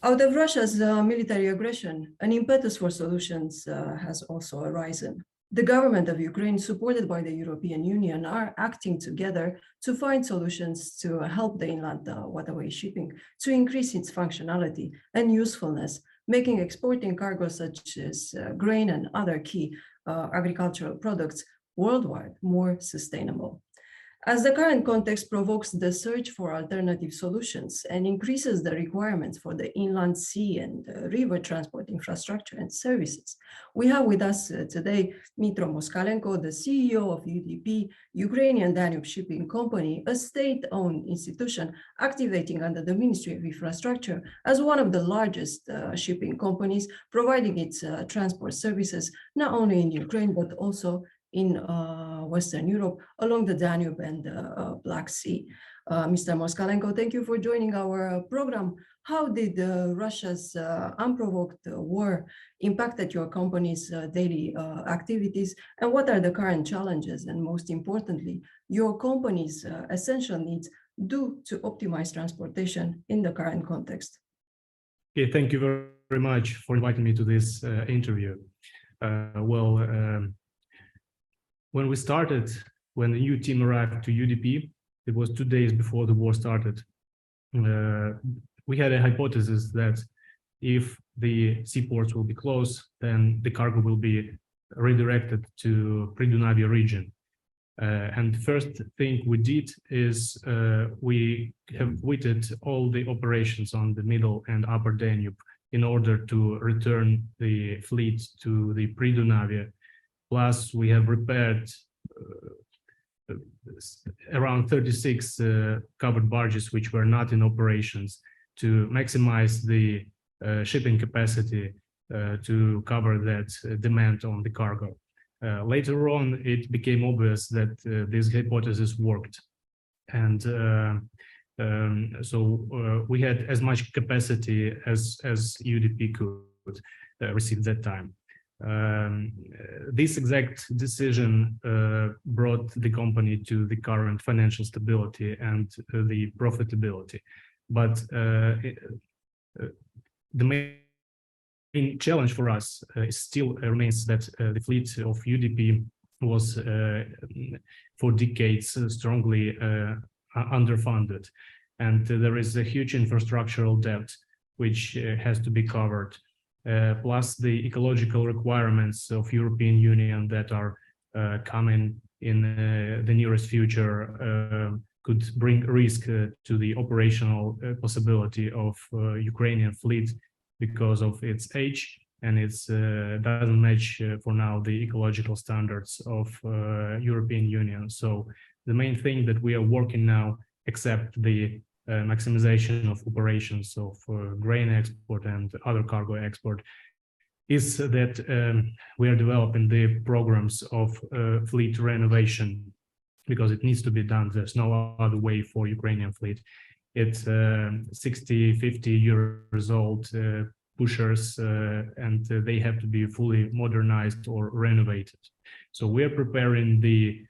Out of Russia's military aggression, an impetus for solutions has also arisen. The government of Ukraine, supported by the European Union, are acting together to find solutions to help the inland waterway shipping to increase its functionality and usefulness, making exporting cargo such as grain and other key agricultural products worldwide more sustainable. As the current context provokes the search for alternative solutions and increases the requirements for the inland sea and river transport infrastructure and services, we have with us today Dmitro Moskhalenko, the CEO of UDP, Ukrainian Danube Shipping Company, a state-owned institution activating under the Ministry of Infrastructure as one of the largest shipping companies, providing its transport services not only in Ukraine, but also in Western Europe, along the Danube and the Black Sea. Mr. Moskhalenko, thank you for joining our program. How did Russia's unprovoked war impacted your company's daily activities, and what are the current challenges and, most importantly, your company's essential needs do to optimize transportation in the current context? Okay, thank you very much for inviting me to this interview. When we started, when the new team arrived to UDP, it was 2 days before the war started. We had a hypothesis that if the seaports will be closed, then the cargo will be redirected to Pridunavia region. And the first thing we did is we have quitted all the operations on the middle and upper Danube in order to return the fleet to the Pridunavia. Plus, we have repaired around 36 covered barges which were not in operations to maximize the shipping capacity to cover that demand on the cargo. Later on, it became obvious that this hypothesis worked. And so we had as much capacity as UDP could receive that time. This exact decision brought the company to the current financial stability and the profitability. But the main challenge for us still remains that the fleet of UDP was for decades strongly underfunded, and there is a huge infrastructural debt which has to be covered. Plus the ecological requirements of European Union that are coming in the nearest future could bring risk to the operational possibility of Ukrainian fleet because of its age, and it doesn't match for now the ecological standards of European Union. So the main thing that we are working now, except the maximization of operations of grain export and other cargo export, is that we are developing the programs of fleet renovation, because it needs to be done. There's no other way for Ukrainian fleet. It's 60, 50 years old pushers, and they have to be fully modernized or renovated. So we are preparing the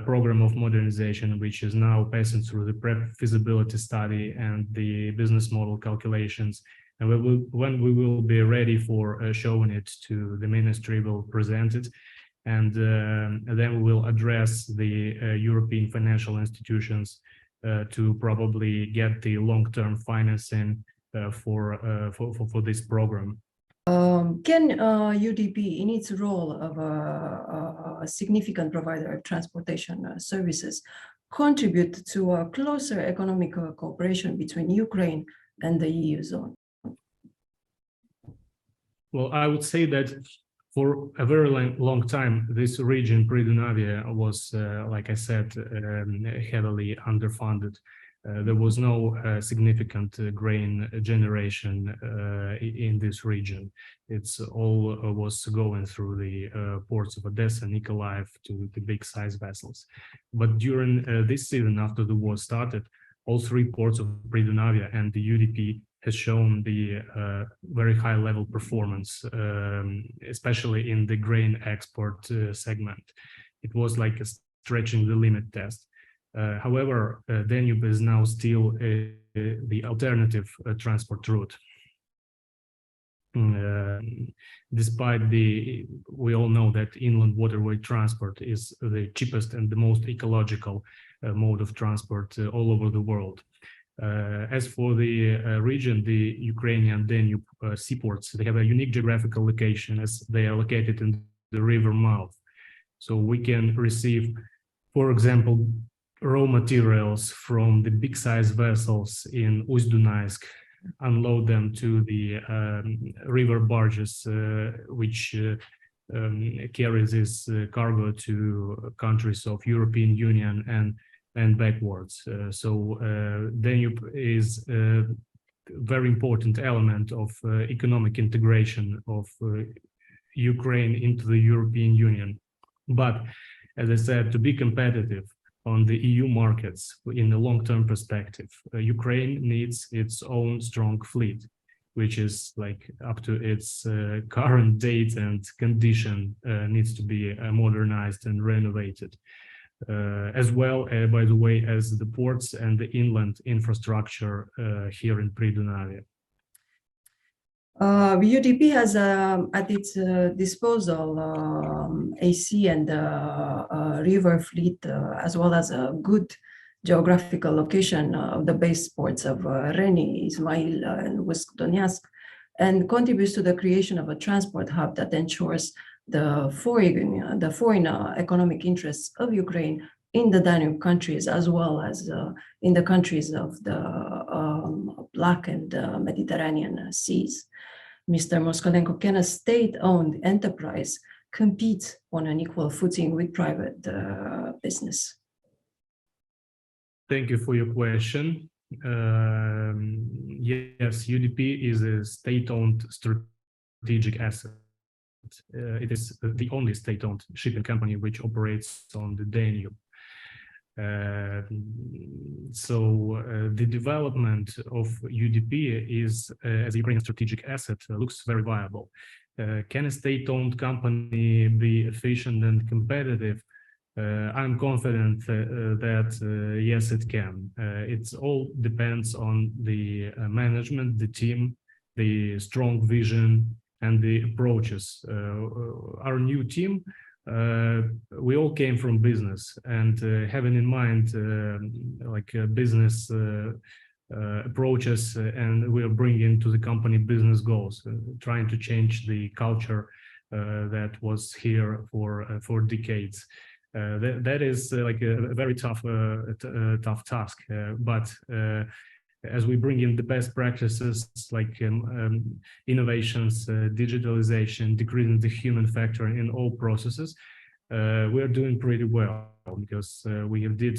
program of modernization, which is now passing through the pre-feasibility study and the business model calculations. And when we will be ready for showing it to the ministry, we'll present it. And then we will address the European financial institutions to probably get the long-term financing for this program. Can UDP, in its role of a significant provider of transportation services, contribute to a closer economic cooperation between Ukraine and the EU zone? Well, I would say that for a very long time, this region, Pridunavia, was, like I said, heavily underfunded. There was no significant grain generation in this region. It's all was going through the ports of Odessa, Nikolaev, to the big size vessels. But during this season, after the war started, all three ports of Pridunavia and the UDP has shown the very high level performance, especially in the grain export segment. It was like a stretching the limit test. However, Danube is now still the alternative transport route. despite we all know that inland waterway transport is the cheapest and the most ecological mode of transport all over the world. As for the region, the Ukrainian Danube seaports, they have a unique geographical location as they are located in the river mouth. So we can receive, for example, raw materials from the big size vessels in Ust-Dunaysk, unload them to the river barges, which carry this cargo to countries of European Union and backwards. So Danube is a very important element of economic integration of Ukraine into the European Union. But as I said, to be competitive on the EU markets in the long-term perspective, Ukraine needs its own strong fleet, which is like up to its current date and condition, needs to be modernized and renovated. As well, by the way, as the ports and the inland infrastructure here in Pridunavia. UDP has at its disposal a sea and river fleet, as well as a good geographical location of the base ports of Reni, Ismail, and Donetsk, and contributes to the creation of a transport hub that ensures the foreign economic interests of Ukraine in the Danube countries, as well as in the countries of the Black and Mediterranean seas. Mr. Moskalenko, can a state-owned enterprise compete on an equal footing with private business? Thank you for your question. Yes, UDP is a state-owned strategic asset. It is the only state-owned shipping company which operates on the Danube. The development of UDP is, as a Ukrainian strategic asset, looks very viable. Can a state-owned company be efficient and competitive? I'm confident that yes, it can. It all depends on the management, the team, the strong vision, and the approaches. Our new team, we all came from business, and having in mind business approaches, and we are bringing to the company business goals, trying to change the culture that was here for decades. That is like a very tough task, but as we bring in the best practices like innovations, digitalization, decreasing the human factor in all processes, we are doing pretty well, because we did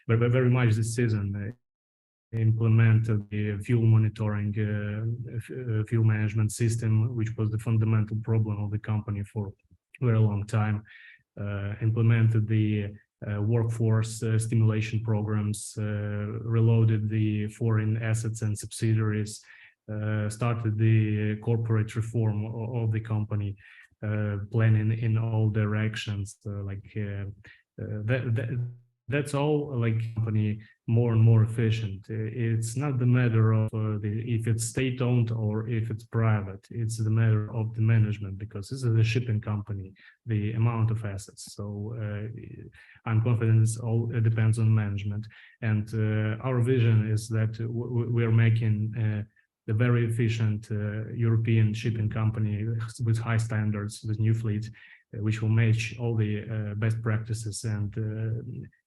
very much this season implemented the fuel monitoring, fuel management system, which was the fundamental problem of the company for a very long time. Implemented the workforce stimulation programs, reloaded the foreign assets and subsidiaries, started the corporate reform of the company, planning in all directions. That's all like company more and more efficient. It's not the matter of if it's state-owned or if it's private. It's the matter of the management, because this is a shipping company, the amount of assets. So I'm confident it depends on management. And our vision is that we're making a very efficient European shipping company with high standards, with new fleet, which will match all the best practices and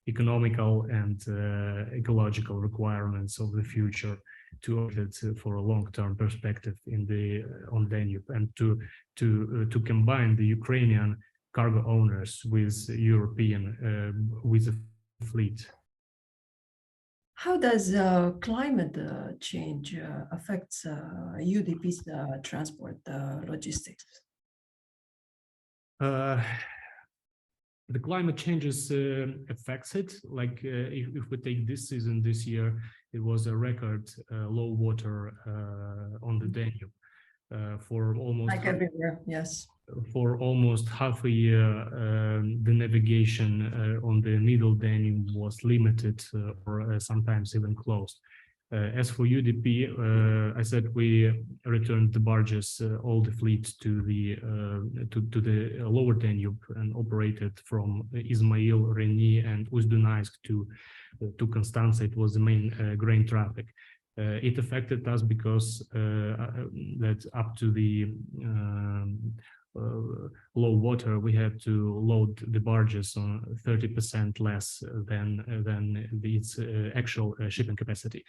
economical and ecological requirements of the future, to for a long-term perspective on Danube, and to combine the Ukrainian cargo owners with European with the fleet. How does climate change affects UDP's transport logistics? The climate changes affects it. Like if we take this season, this year, it was a record low water on the Danube for almost like everywhere. Yes. For almost half a year. The navigation on the Middle Danube was limited or sometimes even closed. As for UDP, I said we returned the barges, all the fleet to the lower Danube and operated from Izmail, Reni, and Ust-Dunaysk to Constanța. It was the main grain traffic. It affected us because that up to the low water, we had to load the barges on 30% less than its actual shipping capacity.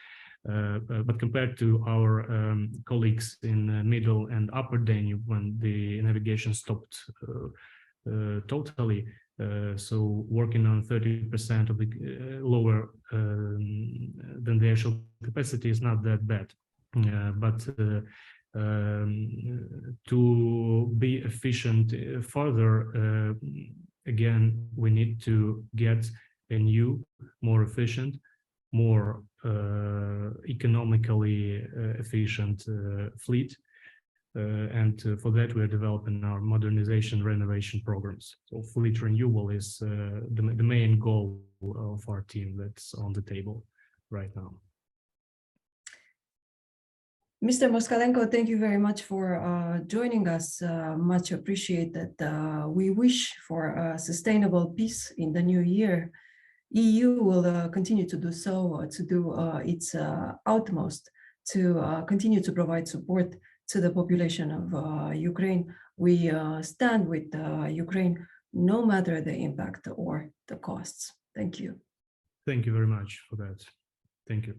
But compared to our colleagues in middle and upper Danube, when the navigation stopped totally, so working on 30% of the lower than the actual capacity is not that bad. But to be efficient further, again, we need to get a new, more efficient, more economically efficient fleet. And for that, we are developing our modernization renovation programs. So fleet renewal is the main goal of our team that's on the table right now. Mr. Moskalenko, thank you very much for joining us. Much appreciated. We wish for a sustainable peace in the new year. EU will continue to do so, to do its utmost to continue to provide support to the population of Ukraine. We stand with Ukraine no matter the impact or the costs. Thank you. Thank you very much for that. Thank you.